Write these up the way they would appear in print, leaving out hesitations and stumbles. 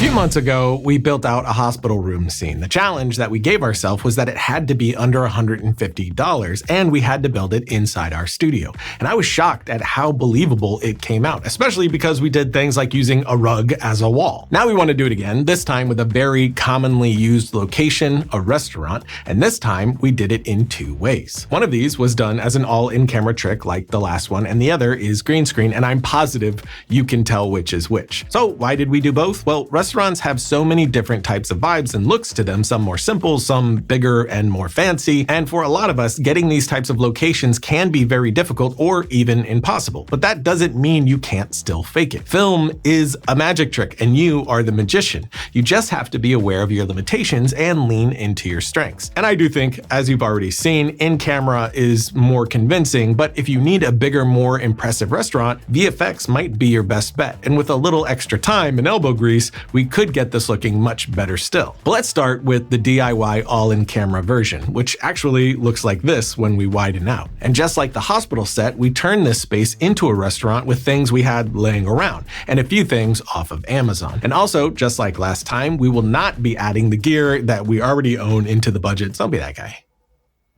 few months ago, we built out a hospital room scene. The challenge that we gave ourselves was that it had to be under $150, and we had to build it inside our studio. And I was shocked at how believable it came out, especially because we did things like using a rug as a wall. Now we want to do it again, this time with a very commonly used location, a restaurant, and this time we did it in two ways. One of these was done as an all-in-camera trick like the last one, and the other is green screen, and I'm positive you can tell which is which. So why did we do both? Well, restaurants have so many different types of vibes and looks to them, some more simple, some bigger and more fancy, and for a lot of us, getting these types of locations can be very difficult or even impossible. But that doesn't mean you can't still fake it. Film is a magic trick, and you are the magician. You just have to be aware of your limitations and lean into your strengths. And I do think, as you've already seen, in-camera is more convincing, but if you need a bigger, more impressive restaurant, VFX might be your best bet. And with a little extra time and elbow grease, we could get this looking much better still. But let's start with the DIY all-in-camera version, which actually looks like this when we widen out. And just like the hospital set, we turned this space into a restaurant with things we had laying around, and a few things off of Amazon. And also, just like last time, we will not be adding the gear that we already own into the budget. Don't be that guy.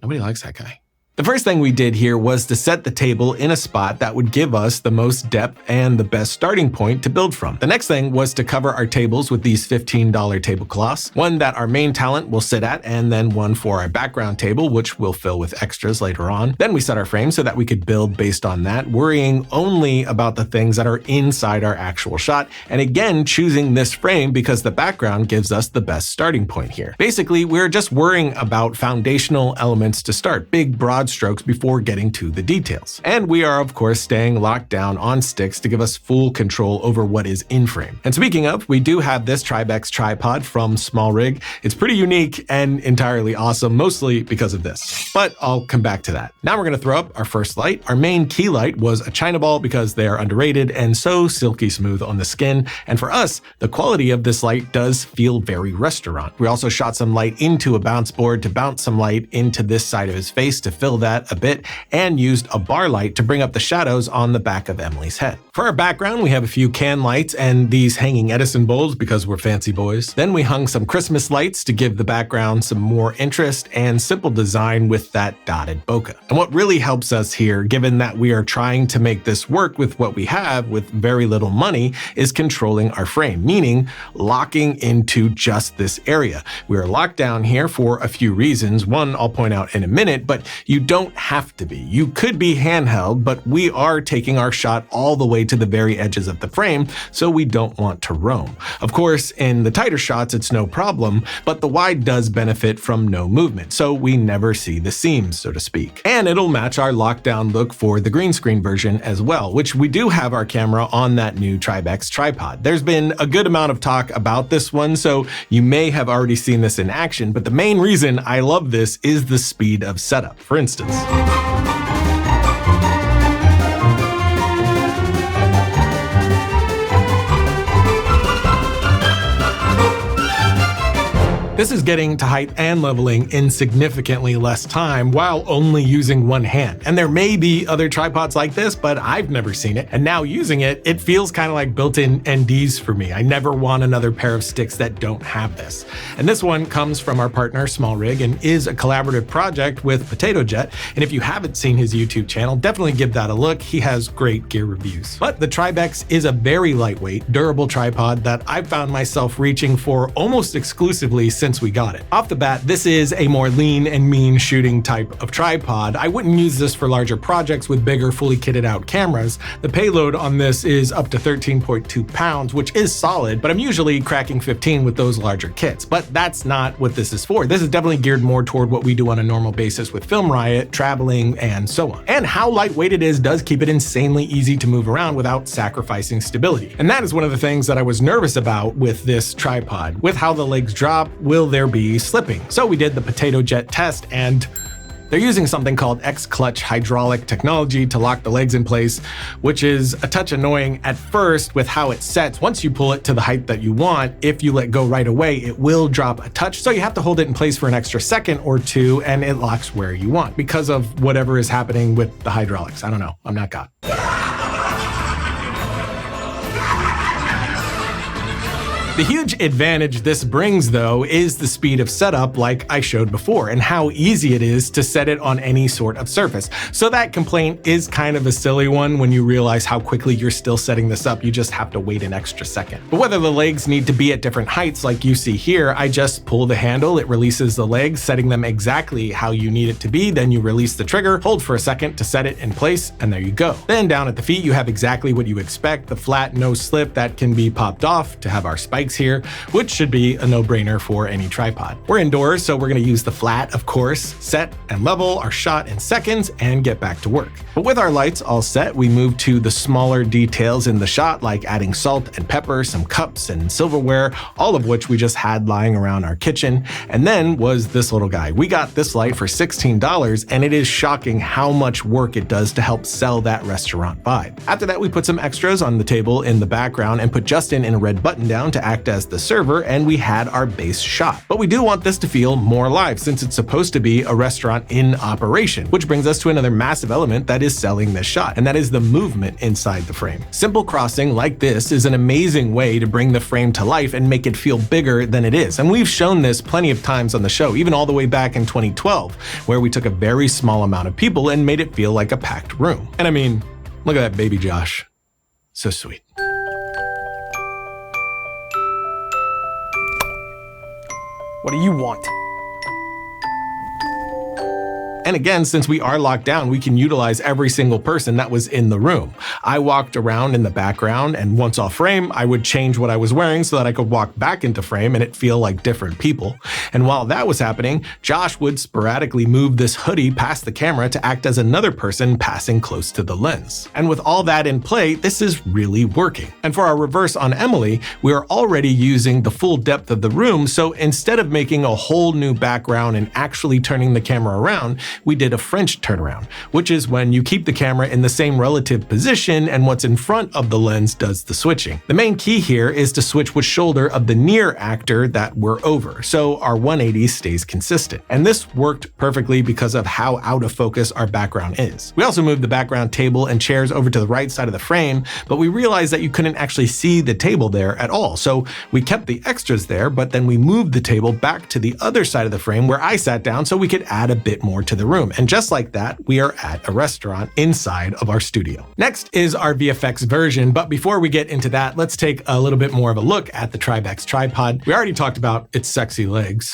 Nobody likes that guy. The first thing we did here was to set the table in a spot that would give us the most depth and the best starting point to build from. The next thing was to cover our tables with these $15 tablecloths, one that our main talent will sit at, and then one for our background table, which we'll fill with extras later on. Then we set our frame so that we could build based on that, worrying only about the things that are inside our actual shot, and again, choosing this frame because the background gives us the best starting point here. Basically, we're just worrying about foundational elements to start, big, broad strokes before getting to the details. And we are, of course, staying locked down on sticks to give us full control over what is in frame. And speaking of, we do have this Tribex tripod from Smallrig. It's pretty unique and entirely awesome, mostly because of this. But I'll come back to that. Now we're going to throw up our first light. Our main key light was a China ball because they are underrated and so silky smooth on the skin. And for us, the quality of this light does feel very restaurant. We also shot some light into a bounce board to bounce some light into this side of his face to fill that a bit, and used a bar light to bring up the shadows on the back of Emily's head. For our background, we have a few can lights and these hanging Edison bulbs because we're fancy boys. Then we hung some Christmas lights to give the background some more interest and simple design with that dotted bokeh. And what really helps us here, given that we are trying to make this work with what we have with very little money, is controlling our frame, meaning locking into just this area. We are locked down here for a few reasons. One I'll point out in a minute, but you don't have to be. You could be handheld, but we are taking our shot all the way to the very edges of the frame, so we don't want to roam. Of course, in the tighter shots, it's no problem, but the wide does benefit from no movement, so we never see the seams, so to speak. And it'll match our lockdown look for the green screen version as well, which we do have our camera on that new Tribex tripod. There's been a good amount of talk about this one, so you may have already seen this in action, but the main reason I love this is the speed of setup. For instance, this is getting to height and leveling in significantly less time while only using one hand. And there may be other tripods like this, but I've never seen it. And now using it, it feels kind of like built-in NDs for me. I never want another pair of sticks that don't have this. And this one comes from our partner Smallrig and is a collaborative project with Potato Jet. And if you haven't seen his YouTube channel, definitely give that a look. He has great gear reviews. But the Tribex is a very lightweight, durable tripod that I've found myself reaching for almost exclusively since we got it. Off the bat, this is a more lean and mean shooting type of tripod. I wouldn't use this for larger projects with bigger, fully kitted out cameras. The payload on this is up to 13.2 pounds, which is solid, but I'm usually cracking 15 with those larger kits. But that's not what this is for. This is definitely geared more toward what we do on a normal basis with Film Riot, traveling, and so on. And how lightweight it is does keep it insanely easy to move around without sacrificing stability. And that is one of the things that I was nervous about with this tripod. With how the legs drop, will there be slipping? So we did the Potato Jet test, and they're using something called X-clutch hydraulic technology to lock the legs in place, which is a touch annoying at first with how it sets. Once you pull it to the height that you want, if you let go right away, it will drop a touch. So you have to hold it in place for an extra second or two, and it locks where you want because of whatever is happening with the hydraulics. I don't know. I'm not God. The huge advantage this brings, though, is the speed of setup like I showed before, and how easy it is to set it on any sort of surface. So that complaint is kind of a silly one when you realize how quickly you're still setting this up. You just have to wait an extra second. But whether the legs need to be at different heights like you see here, I just pull the handle, it releases the legs, setting them exactly how you need it to be. Then you release the trigger, hold for a second to set it in place, and there you go. Then down at the feet, you have exactly what you expect, the flat no slip that can be popped off to have our spikes here, which should be a no-brainer for any tripod. We're indoors, so we're going to use the flat, of course, set and level our shot in seconds, and get back to work. But with our lights all set, we move to the smaller details in the shot, like adding salt and pepper, some cups and silverware, all of which we just had lying around our kitchen. And then was this little guy. We got this light for $16, and it is shocking how much work it does to help sell that restaurant vibe. After that, we put some extras on the table in the background and put Justin in a red button down to act as the server, and we had our base shot. But we do want this to feel more live since it's supposed to be a restaurant in operation, which brings us to another massive element that is selling this shot, and that is the movement inside the frame. Simple crossing like this is an amazing way to bring the frame to life and make it feel bigger than it is. And we've shown this plenty of times on the show, even all the way back in 2012, where we took a very small amount of people and made it feel like a packed room. And I mean, look at that baby Josh. So sweet. What do you want? And again, since we are locked down, we can utilize every single person that was in the room. I walked around in the background, and once off frame, I would change what I was wearing so that I could walk back into frame and it feel like different people. And while that was happening, Josh would sporadically move this hoodie past the camera to act as another person passing close to the lens. And with all that in play, this is really working. And for our reverse on Emily, we are already using the full depth of the room, so instead of making a whole new background and actually turning the camera around, we did a French turnaround, which is when you keep the camera in the same relative position and what's in front of the lens does the switching. The main key here is to switch which shoulder of the near actor that we're over, so our 180 stays consistent. And this worked perfectly because of how out of focus our background is. We also moved the background table and chairs over to the right side of the frame, but we realized that you couldn't actually see the table there at all. So we kept the extras there, but then we moved the table back to the other side of the frame where I sat down so we could add a bit more to the room. And just like that, we are at a restaurant inside of our studio. Next is our VFX version, but before we get into that, let's take a little bit more of a look at the Tribex tripod. We already talked about its sexy legs.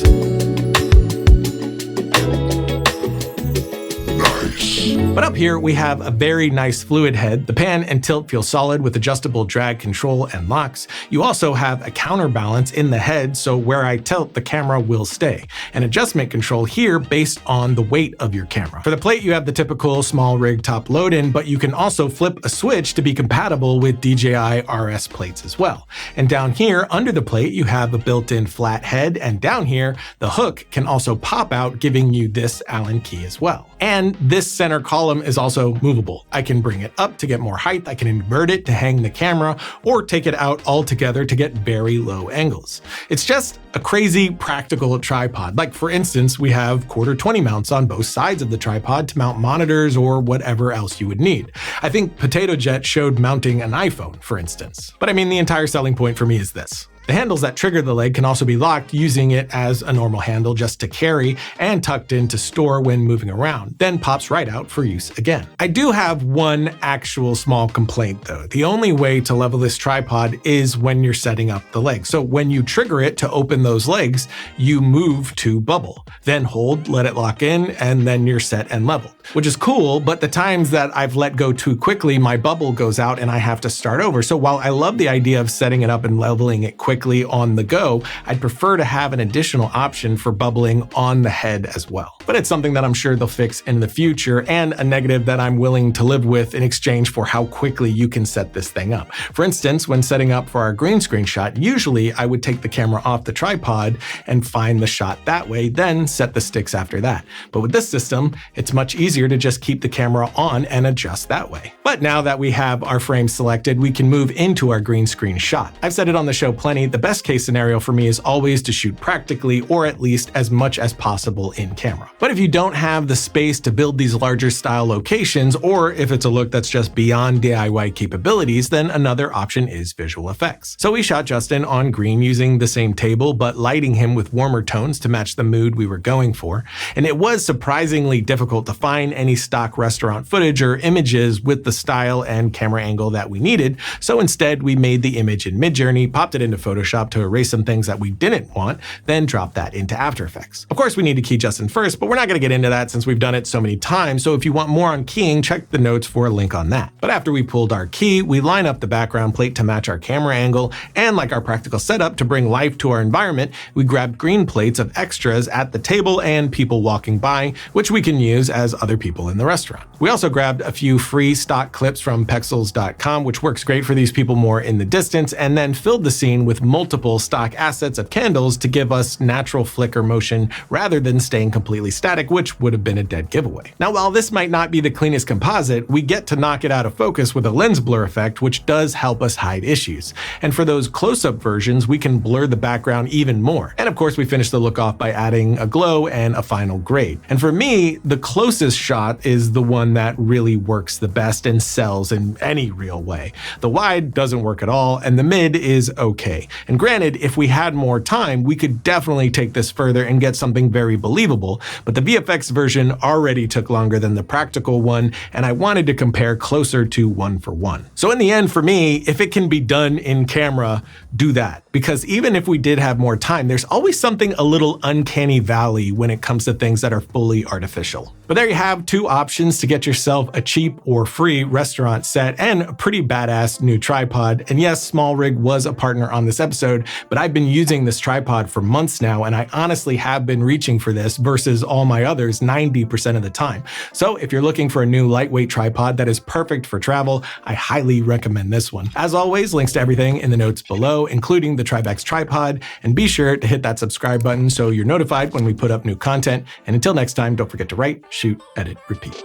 But up here, we have a very nice fluid head. The pan and tilt feel solid with adjustable drag control and locks. You also have a counterbalance in the head, so where I tilt, the camera will stay. An adjustment control here based on the weight of your camera. For the plate, you have the typical Smallrig top load-in, but you can also flip a switch to be compatible with DJI RS plates as well. And down here, under the plate, you have a built-in flat head, and down here, the hook can also pop out, giving you this Allen key as well. And this center column is also movable. I can bring it up to get more height, I can invert it to hang the camera, or take it out altogether to get very low angles. It's just a crazy practical tripod. Like for instance, we have 1/4-20 mounts on both sides of the tripod to mount monitors or whatever else you would need. I think Potato Jet showed mounting an iPhone, for instance. But I mean, the entire selling point for me is this. The handles that trigger the leg can also be locked using it as a normal handle just to carry and tucked in to store when moving around, then pops right out for use again. I do have one actual small complaint though. The only way to level this tripod is when you're setting up the leg. So when you trigger it to open those legs, you move to bubble, then hold, let it lock in, and then you're set and leveled, which is cool, but the times that I've let go too quickly, my bubble goes out and I have to start over. So while I love the idea of setting it up and leveling it quickly on the go, I'd prefer to have an additional option for bubbling on the head as well. But it's something that I'm sure they'll fix in the future, and a negative that I'm willing to live with in exchange for how quickly you can set this thing up. For instance, when setting up for our green screen shot, usually I would take the camera off the tripod and find the shot that way, then set the sticks after that. But with this system, it's much easier to just keep the camera on and adjust that way. But now that we have our frame selected, we can move into our green screen shot. I've said it on the show plenty the best case scenario for me is always to shoot practically, or at least as much as possible in camera. But if you don't have the space to build these larger style locations, or if it's a look that's just beyond DIY capabilities, then another option is visual effects. So we shot Justin on green using the same table, but lighting him with warmer tones to match the mood we were going for. And it was surprisingly difficult to find any stock restaurant footage or images with the style and camera angle that we needed. So instead, we made the image in Midjourney, popped it into Photoshop to erase some things that we didn't want, then dropped that into After Effects. Of course, we need to key Justin first, but we're not going to get into that since we've done it so many times. So if you want more on keying, check the notes for a link on that. But after we pulled our key, we line up the background plate to match our camera angle, and like our practical setup to bring life to our environment, we grabbed green plates of extras at the table and people walking by, which we can use as other people in the restaurant. We also grabbed a few free stock clips from Pexels.com, which works great for these people more in the distance, and then filled the scene with multiple stock assets of candles to give us natural flicker motion rather than staying completely static, which would have been a dead giveaway. Now, while this might not be the cleanest composite, we get to knock it out of focus with a lens blur effect, which does help us hide issues. And for those close-up versions, we can blur the background even more. And of course, we finish the look off by adding a glow and a final grade. And for me, the closest shot is the one that really works the best and sells in any real way. The wide doesn't work at all, and the mid is okay. And granted, if we had more time, we could definitely take this further and get something very believable, but the VFX version already took longer than the practical one, and I wanted to compare closer to 1-for-1. So in the end, for me, if it can be done in camera, do that. Because even if we did have more time, there's always something a little uncanny valley when it comes to things that are fully artificial. But there you have two options to get yourself a cheap or free restaurant set and a pretty badass new tripod. And yes, Smallrig was a partner on this episode, but I've been using this tripod for months now, and I honestly have been reaching for this versus all my others 90% of the time. So if you're looking for a new lightweight tripod that is perfect for travel, I highly recommend this one. As always, links to everything in the notes below, including the Tribex tripod, and be sure to hit that subscribe button so you're notified when we put up new content. And until next time, don't forget to write, shoot, edit, repeat.